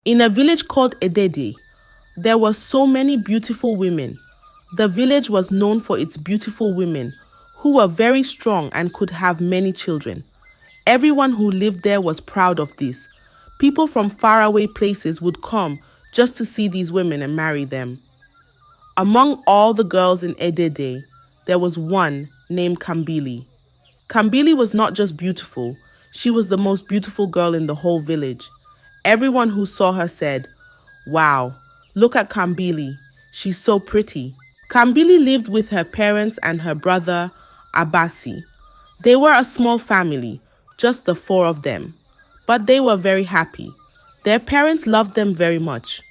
In a village called Edede, there were so many beautiful women. The village was known for its beautiful women who were very strong and could have many children. Everyone who lived there was proud of this. People from faraway places would come just to see these women and marry them. Among all the girls in Edede, there was one named Kambili. Kambili was not just beautiful, she was the most beautiful girl in the whole village. Everyone who saw her said, "Wow, look at Kambili, she's so pretty." Kambili lived with her parents and her brother, Abasi. They were a small family, just the four of them. But they were very happy. Their parents loved them very much.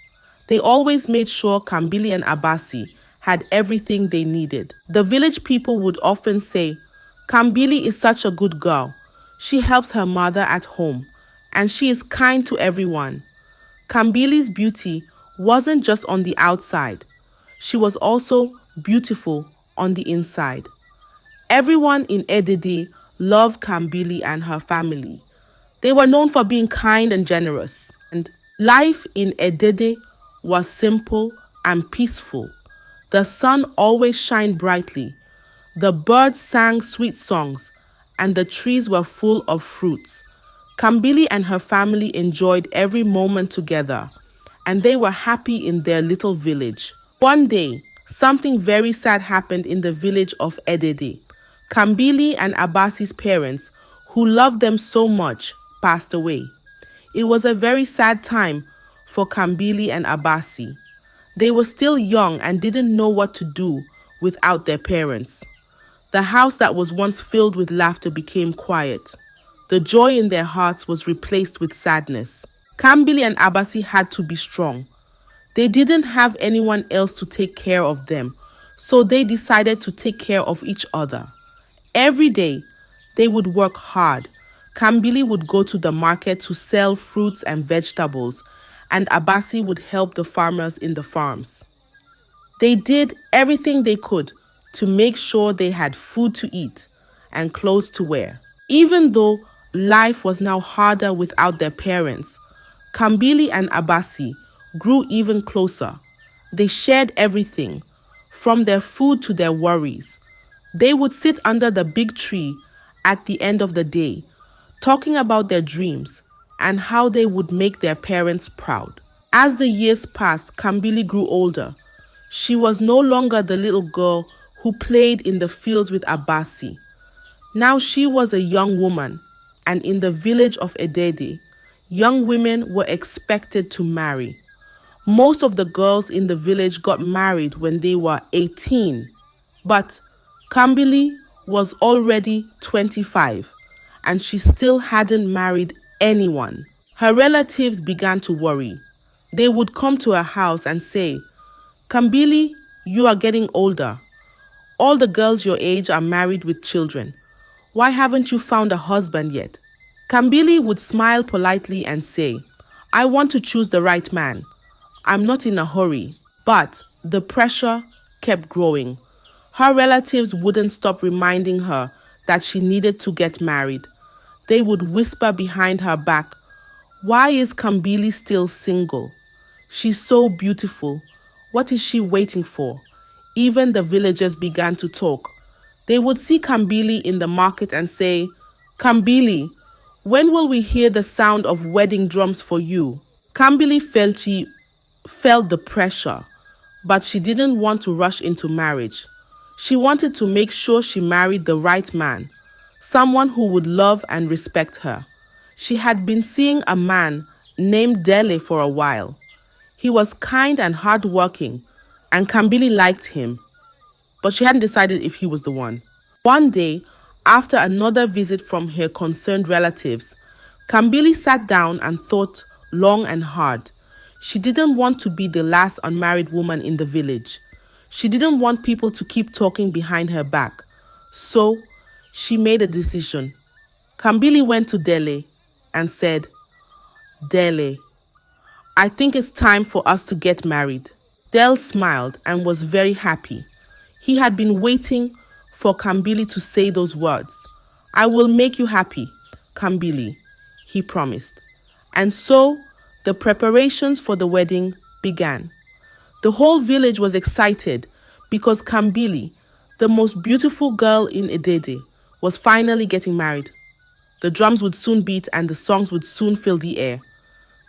They always made sure Kambili and Abasi had everything they needed. The village people would often say, "Kambili is such a good girl. She helps her mother at home, and she is kind to everyone." Kambili's beauty wasn't just on the outside. She was also beautiful on the inside. Everyone in Edede loved Kambili and her family. They were known for being kind and generous. And life in Edede was simple and peaceful. The sun always shined brightly. The birds sang sweet songs, and the trees were full of fruits. Kambili and her family enjoyed every moment together, and they were happy in their little village. One day, something very sad happened in the village of Edede. Kambili and Abasi's parents, who loved them so much, passed away. It was a very sad time for Kambili and Abasi. They were still young and didn't know what to do without their parents. The house that was once filled with laughter became quiet. The joy in their hearts was replaced with sadness. Kambili and Abasi had to be strong. They didn't have anyone else to take care of them, so they decided to take care of each other. Every day, they would work hard. Kambili would go to the market to sell fruits and vegetables, and Abasi would help the farmers in the farms. They did everything they could to make sure they had food to eat and clothes to wear. Even though life was now harder without their parents, Kambili and Abasi grew even closer. They shared everything, from their food to their worries. They would sit under the big tree at the end of the day, talking about their dreams and how they would make their parents proud. As the years passed, Kambili grew older. She was no longer the little girl who played in the fields with Abasi. Now she was a young woman, and in the village of Edede, young women were expected to marry. Most of the girls in the village got married when they were 18, but Kambili was already 25, and she still hadn't married anyone. Her relatives began to worry. They would come to her house and say, "Kambili, you are getting older. All the girls your age are married with children. Why haven't you found a husband yet?" Kambili would smile politely and say, "I want to choose the right man. I'm not in a hurry." But the pressure kept growing. Her relatives wouldn't stop reminding her that she needed to get married. They would whisper behind her back, "Why is Kambili still single? She's so beautiful. What is she waiting for?" Even the villagers began to talk. They would see Kambili in the market and say, "Kambili, when will we hear the sound of wedding drums for you?" Kambili felt the pressure, but she didn't want to rush into marriage. She wanted to make sure she married the right man, someone who would love and respect her. She had been seeing a man named Dele for a while. He was kind and hardworking, and Kambili liked him, but she hadn't decided if he was the one. One day, after another visit from her concerned relatives, Kambili sat down and thought long and hard. She didn't want to be the last unmarried woman in the village. She didn't want people to keep talking behind her back. So she made a decision. Kambili went to Dele and said, "Dele, I think it's time for us to get married." Dele smiled and was very happy. He had been waiting for Kambili to say those words. "I will make you happy, Kambili," he promised. And so The preparations for the wedding began. The whole village was excited because Kambili, the most beautiful girl in Edede, was finally getting married. The drums would soon beat and the songs would soon fill the air.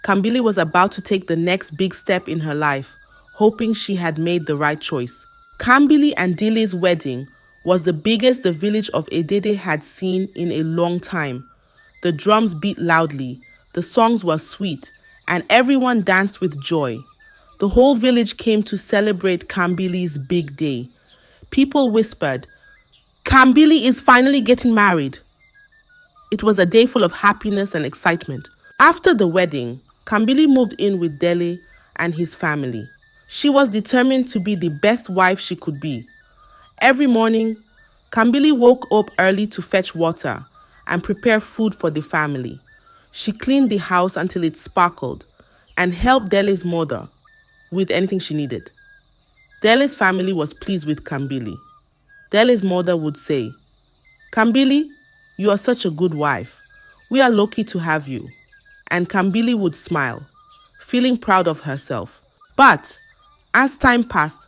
Kambili was about to take the next big step in her life, hoping she had made the right choice. Kambili and Dile's wedding was the biggest the village of Edede had seen in a long time. The drums beat loudly, the songs were sweet, and everyone danced with joy. The whole village came to celebrate Kambili's big day. People whispered, "Kambili is finally getting married." It was a day full of happiness and excitement. After the wedding, Kambili moved in with Dele and his family. She was determined to be the best wife she could be. Every morning, Kambili woke up early to fetch water and prepare food for the family. She cleaned the house until it sparkled and helped Dele's mother with anything she needed. Dele's family was pleased with Kambili. Dele's mother would say, "Kambili, you are such a good wife. We are lucky to have you." And Kambili would smile, feeling proud of herself. But as time passed,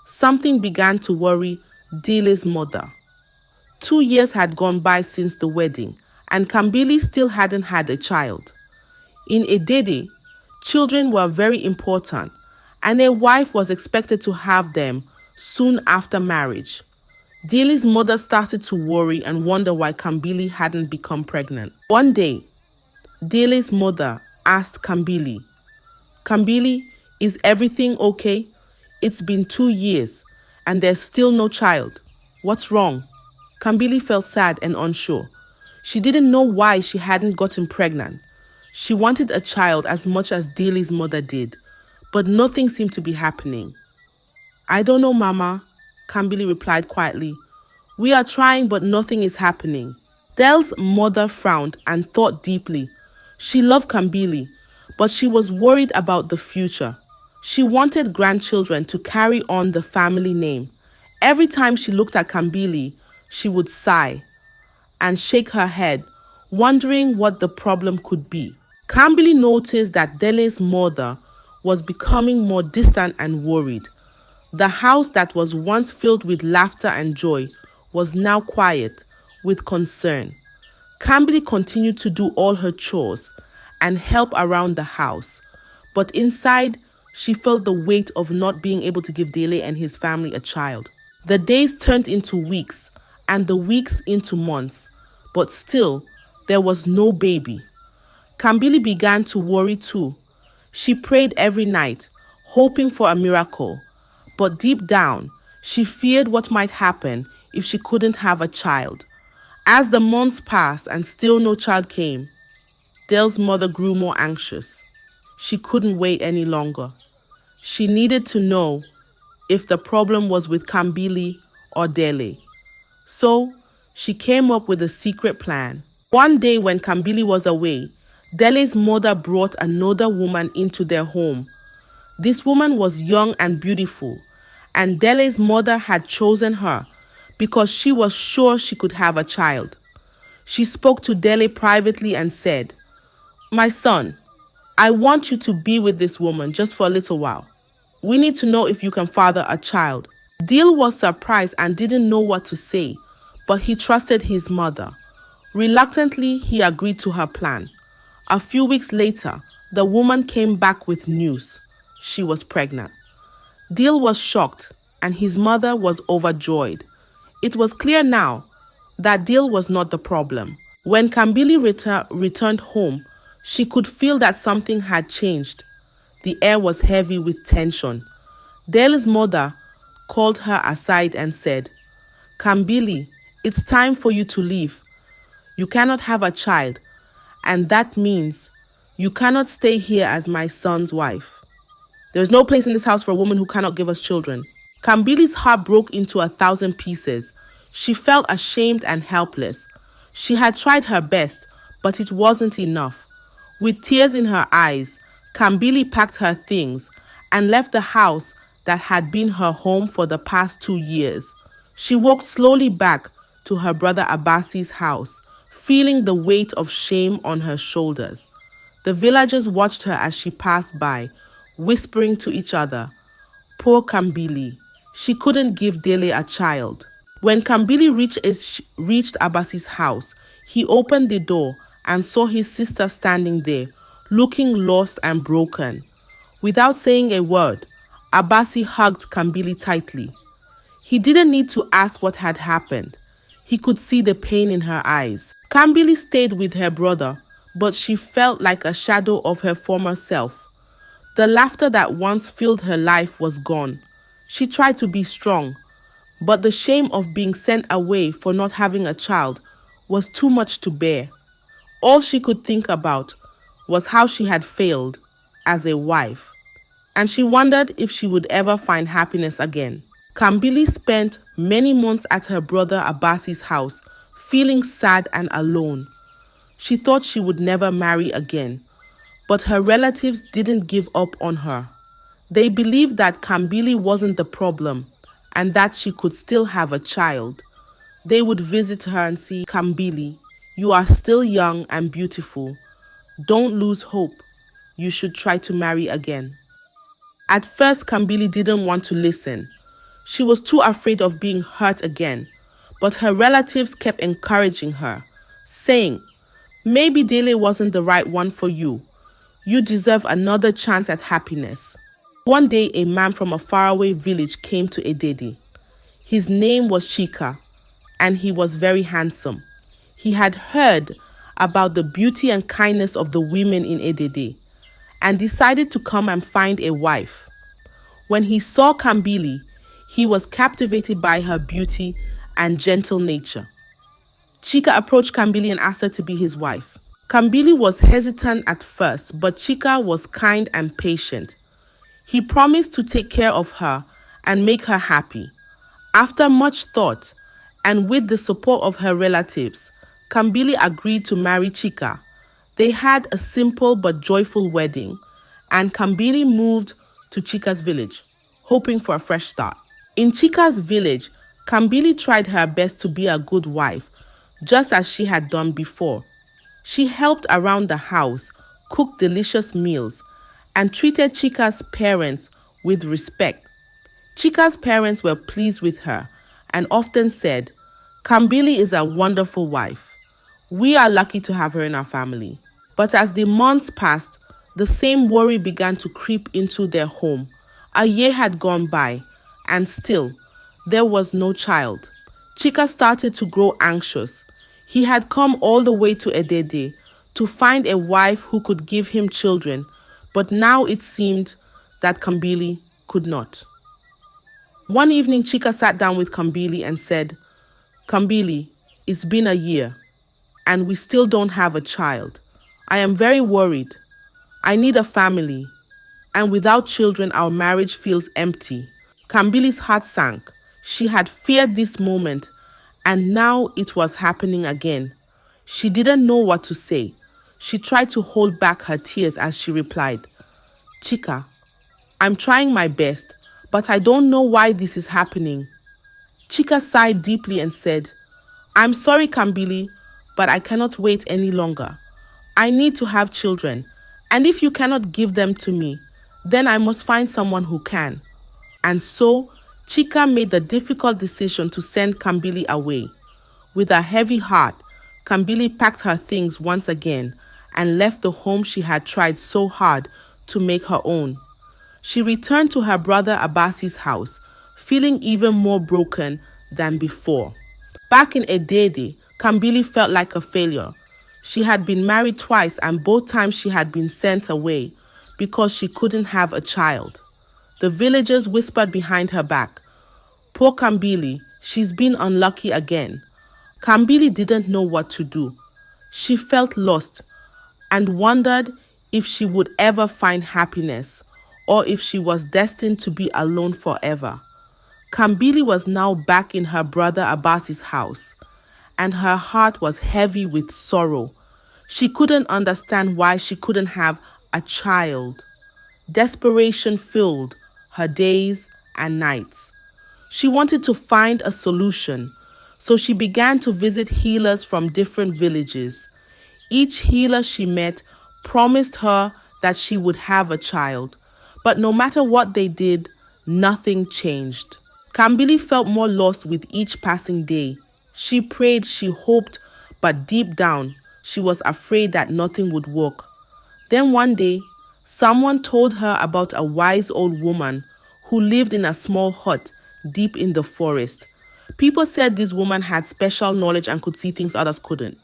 something began to worry Dele's mother. 2 years had gone by since the wedding, and Kambili still hadn't had a child. In Edede, children were very important, and a wife was expected to have them soon after marriage. Dele's mother started to worry and wonder why Kambili hadn't become pregnant. One day, Dele's mother asked Kambili, "Kambili, is everything okay? It's been 2 years and there's still no child. What's wrong?" Kambili felt sad and unsure. She didn't know why she hadn't gotten pregnant. She wanted a child as much as Dele's mother did, but nothing seemed to be happening. "I don't know, Mama," Kambili replied quietly. "We are trying, but nothing is happening." Dele's mother frowned and thought deeply. She loved Kambili, but she was worried about the future. She wanted grandchildren to carry on the family name. Every time she looked at Kambili, she would sigh and shake her head, wondering what the problem could be. Kambili noticed that Dele's mother was becoming more distant and worried. The house that was once filled with laughter and joy was now quiet with concern. Kambili continued to do all her chores and help around the house, but inside, she felt the weight of not being able to give Dele and his family a child. The days turned into weeks and the weeks into months, but still, there was no baby. Kambili began to worry too. She prayed every night, hoping for a miracle, but deep down, she feared what might happen if she couldn't have a child. As the months passed and still no child came, Dele's mother grew more anxious. She couldn't wait any longer. She needed to know if the problem was with Kambili or Dele. So, she came up with a secret plan. One day when Kambili was away, Dele's mother brought another woman into their home. This woman was young and beautiful, and Dele's mother had chosen her because she was sure she could have a child. She spoke to Dele privately and said, "My son, I want you to be with this woman just for a little while. We need to know if you can father a child." Dele was surprised and didn't know what to say, but he trusted his mother. Reluctantly, he agreed to her plan. A few weeks later, the woman came back with news. She was pregnant. Dele was shocked, and his mother was overjoyed. It was clear now that Dele was not the problem. When Kambili returned home, she could feel that something had changed. The air was heavy with tension. Dele's mother called her aside and said, "Kambili, it's time for you to leave. You cannot have a child, and that means you cannot stay here as my son's wife. There's no place in this house for a woman who cannot give us children." Kambili's heart broke into 1,000 pieces. She felt ashamed and helpless. She had tried her best, but it wasn't enough. With tears in her eyes, Kambili packed her things and left the house that had been her home for the past 2 years. She walked slowly back to her brother Abbasi's house, feeling the weight of shame on her shoulders. The villagers watched her as she passed by, whispering to each other, "Poor Kambili, she couldn't give Dele a child." When Kambili reached Abasi's house, he opened the door and saw his sister standing there, looking lost and broken. Without saying a word, Abasi hugged Kambili tightly. He didn't need to ask what had happened. He could see the pain in her eyes. Kambili stayed with her brother, but she felt like a shadow of her former self. The laughter that once filled her life was gone. She tried to be strong, but the shame of being sent away for not having a child was too much to bear. All she could think about was how she had failed as a wife, and she wondered if she would ever find happiness again. Kambili spent many months at her brother Abasi's house, feeling sad and alone. She thought she would never marry again, but her relatives didn't give up on her. They believed that Kambili wasn't the problem and that she could still have a child. They would visit her and say, "Kambili, you are still young and beautiful. Don't lose hope. You should try to marry again." At first, Kambili didn't want to listen. She was too afraid of being hurt again, but her relatives kept encouraging her, saying, "Maybe Dele wasn't the right one for you. You deserve another chance at happiness." One day, a man from a faraway village came to Edede. His name was Chika, and he was very handsome. He had heard about the beauty and kindness of the women in Edede and decided to come and find a wife. When he saw Kambili, he was captivated by her beauty and gentle nature. Chika approached Kambili and asked her to be his wife. Kambili was hesitant at first, but Chika was kind and patient. He promised to take care of her and make her happy. After much thought, and with the support of her relatives, Kambili agreed to marry Chika. They had a simple but joyful wedding, and Kambili moved to Chika's village, hoping for a fresh start. In Chika's village, Kambili tried her best to be a good wife, just as she had done before. She helped around the house, cooked delicious meals, and treated Chika's parents with respect. Chika's parents were pleased with her and often said, "Kambili is a wonderful wife. We are lucky to have her in our family." But as the months passed, the same worry began to creep into their home. A year had gone by, and still, there was no child. Chika started to grow anxious. He had come all the way to Edede to find a wife who could give him children, but now it seemed that Kambili could not. One evening, Chika sat down with Kambili and said, "Kambili, it's been a year, and we still don't have a child. I am very worried. I need a family, and without children, our marriage feels empty." Kambili's heart sank. She had feared this moment, and now it was happening again. She didn't know what to say. She tried to hold back her tears as she replied, "Chika, I'm trying my best, but I don't know why this is happening." Chika sighed deeply and said, "I'm sorry, Kambili, but I cannot wait any longer. I need to have children, and if you cannot give them to me, then I must find someone who can." And so, Chika made the difficult decision to send Kambili away. With a heavy heart, Kambili packed her things once again and left the home she had tried so hard to make her own. She returned to her brother Abasi's house, feeling even more broken than before. Back in Edede, Kambili felt like a failure. She had been married twice, and both times she had been sent away because she couldn't have a child. The villagers whispered behind her back, "Poor Kambili, she's been unlucky again." Kambili didn't know what to do. She felt lost and wondered if she would ever find happiness or if she was destined to be alone forever. Kambili was now back in her brother Abasi's house, and her heart was heavy with sorrow. She couldn't understand why she couldn't have a child. Desperation filled her days and nights. She wanted to find a solution, so she began to visit healers from different villages. Each healer she met promised her that she would have a child. But no matter what they did, nothing changed. Kambili felt more lost with each passing day. She prayed, she hoped, but deep down, she was afraid that nothing would work. Then one day, someone told her about a wise old woman who lived in a small hut deep in the forest. People said this woman had special knowledge and could see things others couldn't.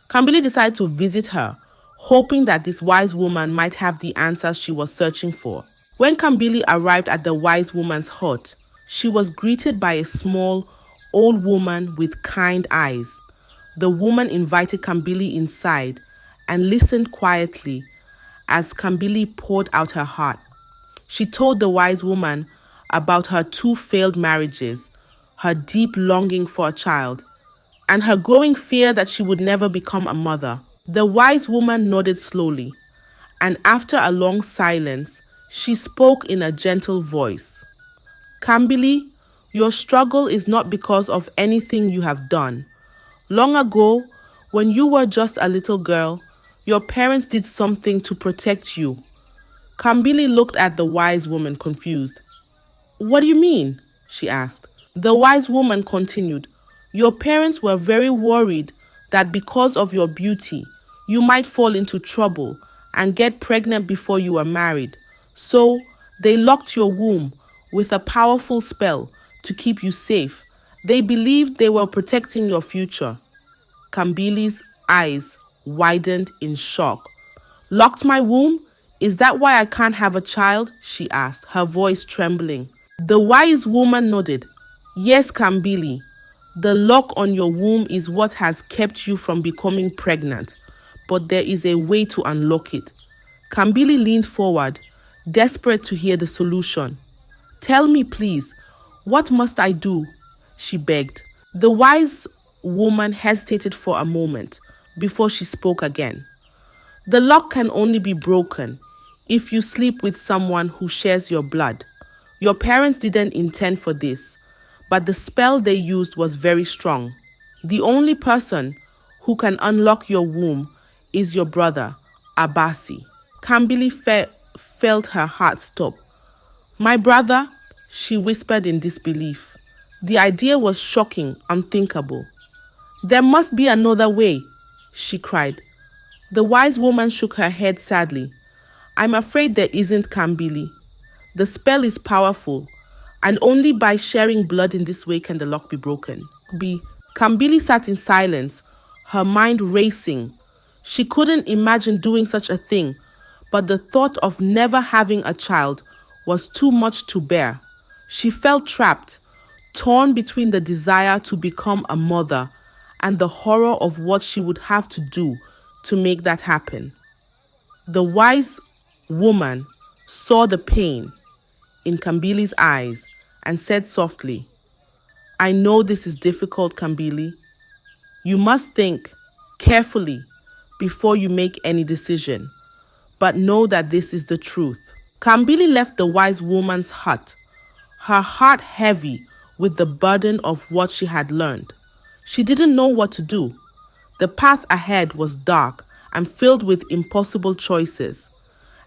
Kambili decided to visit her, hoping that this wise woman might have the answers she was searching for. When Kambili arrived at the wise woman's hut, she was greeted by a small, old woman with kind eyes. The woman invited Kambili inside and listened quietly as Kambili poured out her heart. She told the wise woman about her 2 failed marriages, her deep longing for a child, and her growing fear that she would never become a mother. The wise woman nodded slowly, and after a long silence, she spoke in a gentle voice. Kambili, your struggle is not because of anything you have done. Long ago, when you were just a little girl, your parents did something to protect you. Kambili looked at the wise woman confused. What do you mean? She asked. The wise woman continued. Your parents were very worried that because of your beauty, you might fall into trouble and get pregnant before you were married. So, they locked your womb with a powerful spell to keep you safe. They believed they were protecting your future. Kambili's eyes widened in shock. Locked my womb? Is that why I can't have a child? She asked, her voice trembling. The wise woman nodded. Yes, Kambili. The lock on your womb is what has kept you from becoming pregnant, but there is a way to unlock it. Kambili leaned forward, desperate to hear the solution. Tell me, please, what must I do? She begged. The wise woman hesitated for a moment before she spoke again. The lock can only be broken if you sleep with someone who shares your blood. Your parents didn't intend for this, but the spell they used was very strong. The only person who can unlock your womb is your brother, Abasi. Kambili felt her heart stop. My brother, she whispered in disbelief. The idea was shocking, unthinkable. There must be another way, she cried. The wise woman shook her head sadly. I'm afraid there isn't, Kambili. The spell is powerful, and only by sharing blood in this way can the lock be broken. Kambili sat in silence, her mind racing. She couldn't imagine doing such a thing, but the thought of never having a child was too much to bear. She felt trapped, torn between the desire to become a mother and the horror of what she would have to do to make that happen. The wise woman saw the pain in Kambili's eyes and said softly, I know this is difficult, Kambili. You must think carefully before you make any decision, but know that this is the truth. Kambili left the wise woman's hut, her heart heavy with the burden of what she had learned. She didn't know what to do. The path ahead was dark and filled with impossible choices.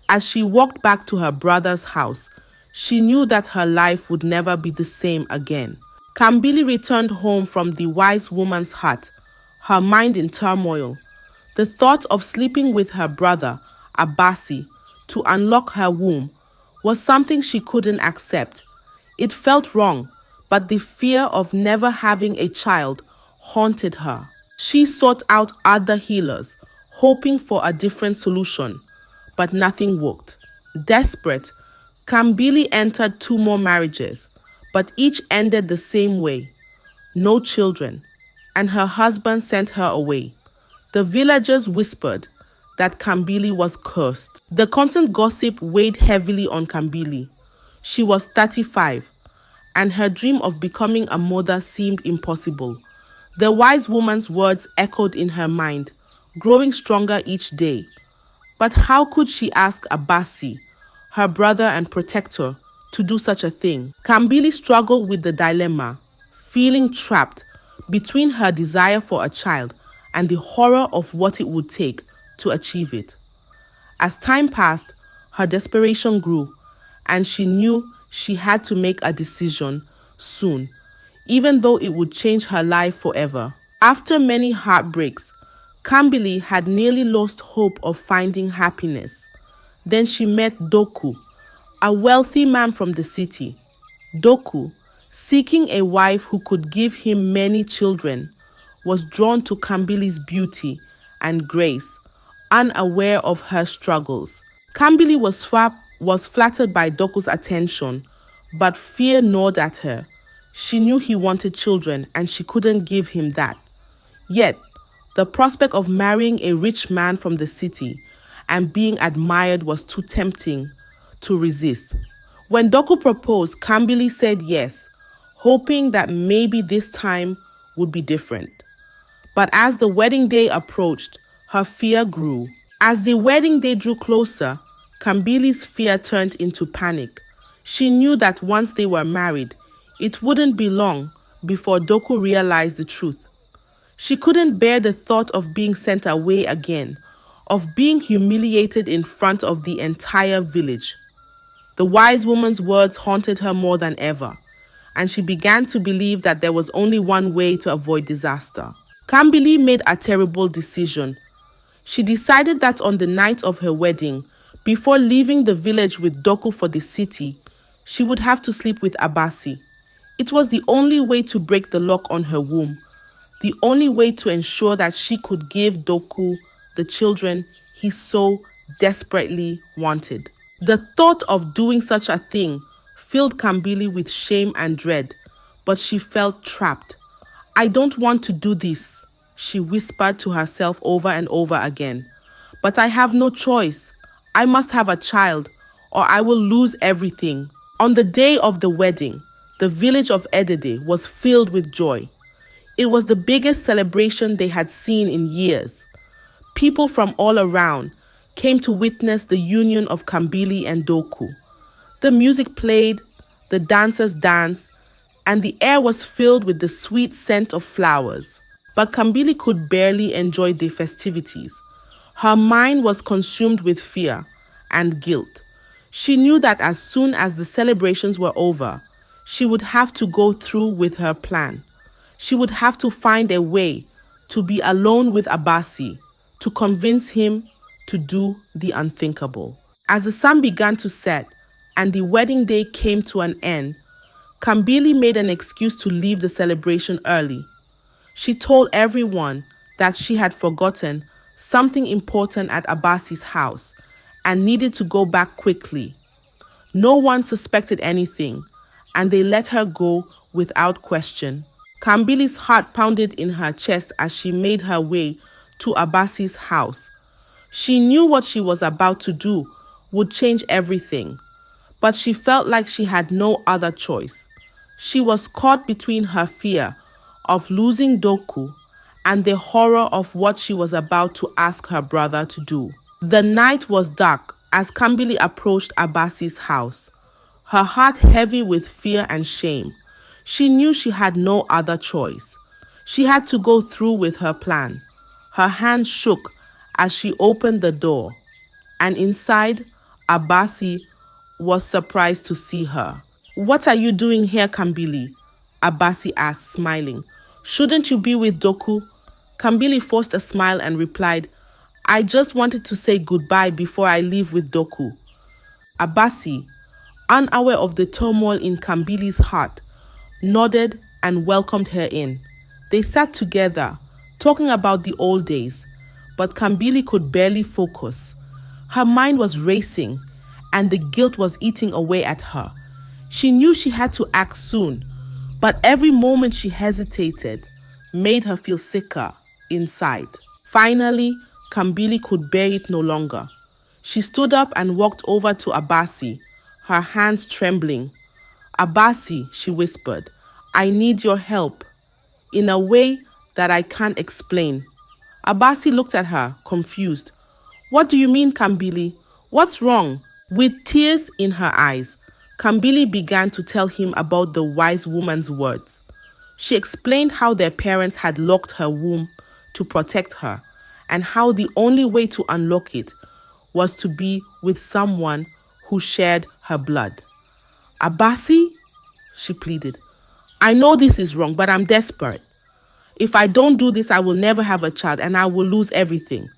As she walked back to her brother's house, she knew that her life would never be the same again. Kambili returned home from the wise woman's hut, her mind in turmoil. The thought of sleeping with her brother, Abasi, to unlock her womb was something she couldn't accept. It felt wrong, but the fear of never having a child haunted her. She sought out other healers, hoping for a different solution, but nothing worked. Desperate, Kambili entered 2 more marriages, but each ended the same way. No children, and her husband sent her away. The villagers whispered that Kambili was cursed. The constant gossip weighed heavily on Kambili. She was 35, and her dream of becoming a mother seemed impossible. The wise woman's words echoed in her mind, growing stronger each day. But how could she ask Abasi, her brother and protector, to do such a thing? Kambili struggled with the dilemma, feeling trapped between her desire for a child and the horror of what it would take to achieve it. As time passed, her desperation grew, and she knew she had to make a decision soon, even though it would change her life forever. After many heartbreaks, Kambili had nearly lost hope of finding happiness. Then she met Doku, a wealthy man from the city. Doku, seeking a wife who could give him many children, was drawn to Kambili's beauty and grace, unaware of her struggles. Kambili was flattered by Doku's attention, but fear gnawed at her. She knew he wanted children and she couldn't give him that. Yet, the prospect of marrying a rich man from the city and being admired was too tempting to resist. When Doku proposed, Kambili said yes, hoping that maybe this time would be different. But as the wedding day approached, her fear grew. As the wedding day drew closer, Kambili's fear turned into panic. She knew that once they were married, it wouldn't be long before Doku realized the truth. She couldn't bear the thought of being sent away again, of being humiliated in front of the entire village. The wise woman's words haunted her more than ever, and she began to believe that there was only one way to avoid disaster. Kambili made a terrible decision. She decided that on the night of her wedding, before leaving the village with Doku for the city, she would have to sleep with Abasi. It was the only way to break the lock on her womb, the only way to ensure that she could give Doku the children he so desperately wanted. The thought of doing such a thing filled Kambili with shame and dread, but she felt trapped. "I don't want to do this," she whispered to herself over and over again. "But I have no choice. I must have a child, or I will lose everything." On the day of the wedding, the village of Edede was filled with joy. It was the biggest celebration they had seen in years. People from all around came to witness the union of Kambili and Doku. The music played, the dancers danced, and the air was filled with the sweet scent of flowers. But Kambili could barely enjoy the festivities. Her mind was consumed with fear and guilt. She knew that as soon as the celebrations were over, she would have to go through with her plan. She would have to find a way to be alone with Abasi, to convince him to do the unthinkable. As the sun began to set and the wedding day came to an end, Kambili made an excuse to leave the celebration early. She told everyone that she had forgotten something important at Abasi's house and needed to go back quickly. No one suspected anything, and they let her go without question. Kambili's heart pounded in her chest as she made her way to Abasi's house. She knew what she was about to do would change everything, but she felt like she had no other choice. She was caught between her fear of losing Doku and the horror of what she was about to ask her brother to do. The night was dark as Kambili approached Abasi's house, her heart heavy with fear and shame. She knew she had no other choice. She had to go through with her plan. Her hands shook as she opened the door, and inside, Abasi was surprised to see her. "What are you doing here, Kambili?" Abasi asked, smiling. "Shouldn't you be with Doku?" Kambili forced a smile and replied, "I just wanted to say goodbye before I leave with Doku." Abasi, unaware of the turmoil in Kambili's heart, nodded and welcomed her in. They sat together, talking about the old days, but Kambili could barely focus. Her mind was racing, and the guilt was eating away at her. She knew she had to act soon, but every moment she hesitated made her feel sicker inside. Finally, Kambili could bear it no longer. She stood up and walked over to Abasi, her hands trembling. "Abasi," she whispered, "I need your help," in a way that I can't explain. Abasi looked at her, confused. "What do you mean, Kambili? What's wrong?" With tears in her eyes, Kambili began to tell him about the wise woman's words. She explained how their parents had locked her womb to protect her, and how the only way to unlock it was to be with someone who shared her blood. Abasi, she pleaded, I know this is wrong, but I'm desperate. If I don't do this, I will never have a child and I will lose everything.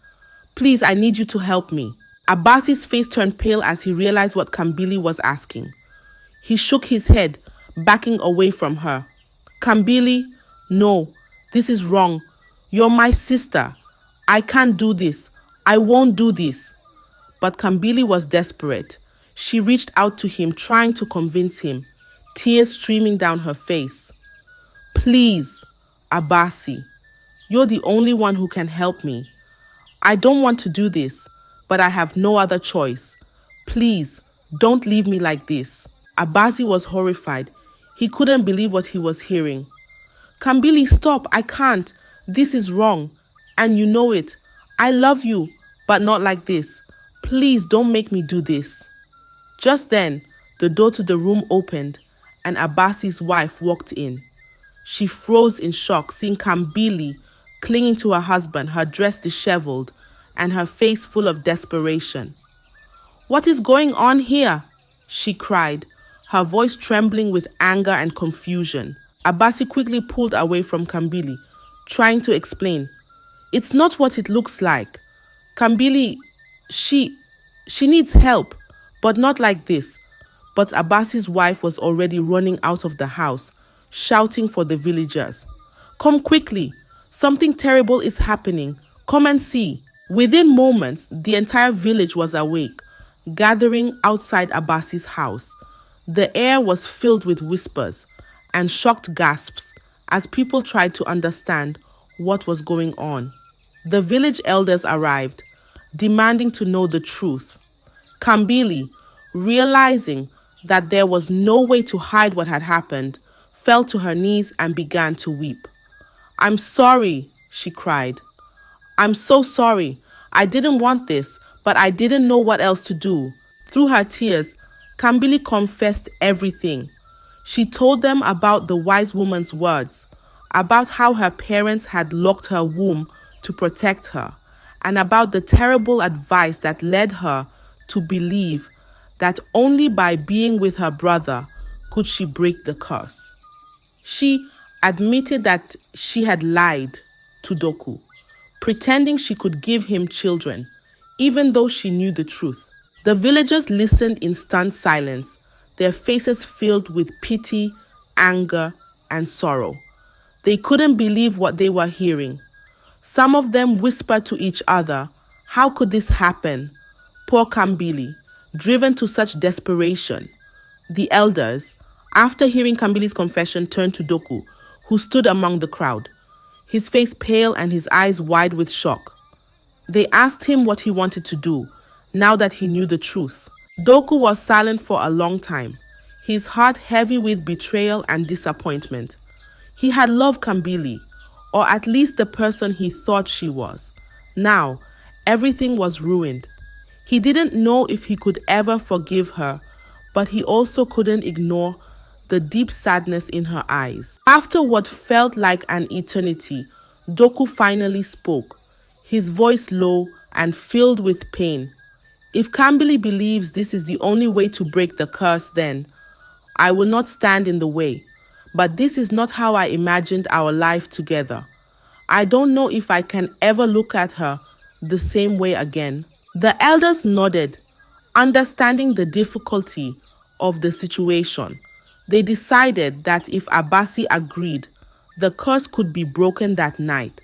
Please, I need you to help me. Abasi's face turned pale as he realized what Kambili was asking. He shook his head, backing away from her. Kambili, no, this is wrong. You're my sister. I can't do this. I won't do this. But Kambili was desperate. She reached out to him, trying to convince him, tears streaming down her face. Please, Abasi, you're the only one who can help me. I don't want to do this, but I have no other choice. Please, don't leave me like this. Abasi was horrified. He couldn't believe what he was hearing. Kambili, stop. I can't. This is wrong. And you know it. I love you, but not like this. Please don't make me do this. Just then, the door to the room opened and Abasi's wife walked in. She froze in shock, seeing Kambili clinging to her husband, her dress disheveled and her face full of desperation. What is going on here? She cried, her voice trembling with anger and confusion. Abasi quickly pulled away from Kambili, trying to explain. It's not what it looks like. Kambili, she needs help, but not like this. But Abasi's wife was already running out of the house, shouting for the villagers. Come quickly. Something terrible is happening. Come and see. Within moments, the entire village was awake, gathering outside Abasi's house. The air was filled with whispers and shocked gasps as people tried to understand what was going on. The village elders arrived, demanding to know the truth. Kambili, realizing that there was no way to hide what had happened, fell to her knees and began to weep. I'm sorry, she cried. I'm so sorry. I didn't want this, but I didn't know what else to do. Through her tears, Kambili confessed everything. She told them about the wise woman's words, about how her parents had locked her womb to protect her, and about the terrible advice that led her to believe that only by being with her brother could she break the curse. She admitted that she had lied to Doku, pretending she could give him children, even though she knew the truth. The villagers listened in stunned silence, their faces filled with pity, anger, and sorrow. They couldn't believe what they were hearing. Some of them whispered to each other, how could this happen? Poor Kambili, driven to such desperation. The elders, after hearing Kambili's confession, turned to Doku, who stood among the crowd, his face pale and his eyes wide with shock. They asked him what he wanted to do, now that he knew the truth. Doku was silent for a long time, his heart heavy with betrayal and disappointment. He had loved Kambili, or at least the person he thought she was. Now, everything was ruined. He didn't know if he could ever forgive her, but he also couldn't ignore the deep sadness in her eyes. After what felt like an eternity, Doku finally spoke, his voice low and filled with pain. If Kambili believes this is the only way to break the curse, then I will not stand in the way. But this is not how I imagined our life together. I don't know if I can ever look at her the same way again. The elders nodded, understanding the difficulty of the situation. They decided that if Abasi agreed, the curse could be broken that night.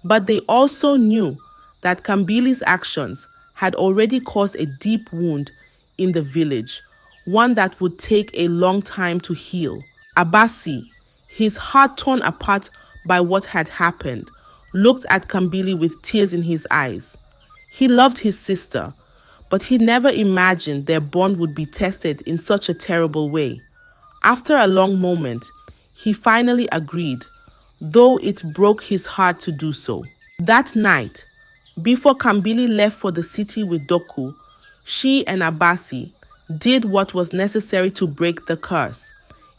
But they also knew that Kambili's actions had already caused a deep wound in the village, one that would take a long time to heal. Abasi, his heart torn apart by what had happened, looked at Kambili with tears in his eyes. He loved his sister, but he never imagined their bond would be tested in such a terrible way. After a long moment, he finally agreed, though it broke his heart to do so. That night, before Kambili left for the city with Doku, she and Abasi did what was necessary to break the curse.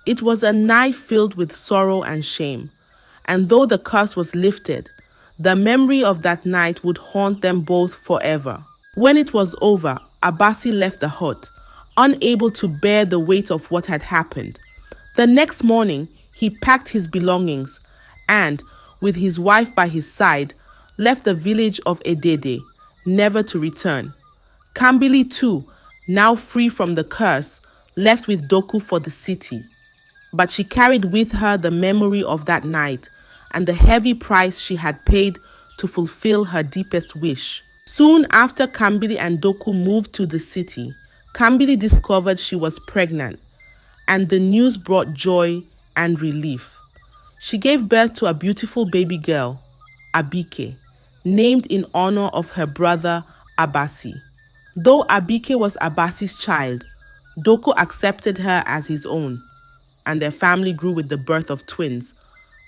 It was a night filled with sorrow and shame, and though the curse was lifted, the memory of that night would haunt them both forever. When it was over, Abasi left the hut, unable to bear the weight of what had happened. The next morning, he packed his belongings and, with his wife by his side, left the village of Edede, never to return. Kambili too, now free from the curse, left with Doku for the city. But she carried with her the memory of that night and the heavy price she had paid to fulfill her deepest wish. Soon after Kambili and Doku moved to the city, Kambili discovered she was pregnant, and the news brought joy and relief. She gave birth to a beautiful baby girl, Abike, named in honor of her brother Abasi. Though Abike was Abasi's child, Doku accepted her as his own, and their family grew with the birth of twins,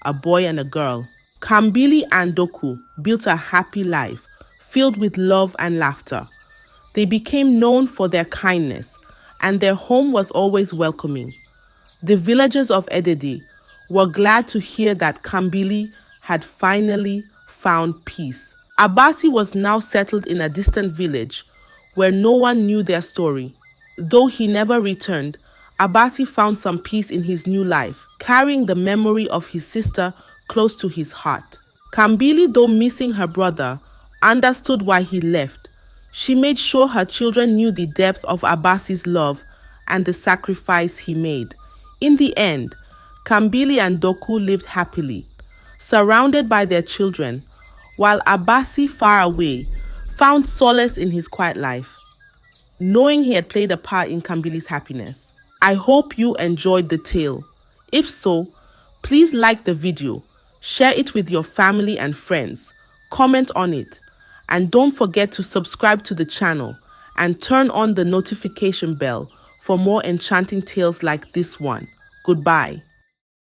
a boy and a girl. Kambili and Doku built a happy life, filled with love and laughter. They became known for their kindness, and their home was always welcoming. The villagers of Edede were glad to hear that Kambili had finally found peace. Abasi was now settled in a distant village where no one knew their story. Though he never returned, Abasi found some peace in his new life, carrying the memory of his sister close to his heart. Kambili, though missing her brother, understood why he left. She made sure her children knew the depth of Abasi's love and the sacrifice he made. In the end, Kambili and Doku lived happily, surrounded by their children, while Abasi, far away, found solace in his quiet life, knowing he had played a part in Kambili's happiness. I hope you enjoyed the tale. If so, please like the video, share it with your family and friends, comment on it, and don't forget to subscribe to the channel and turn on the notification bell for more enchanting tales like this one. Goodbye.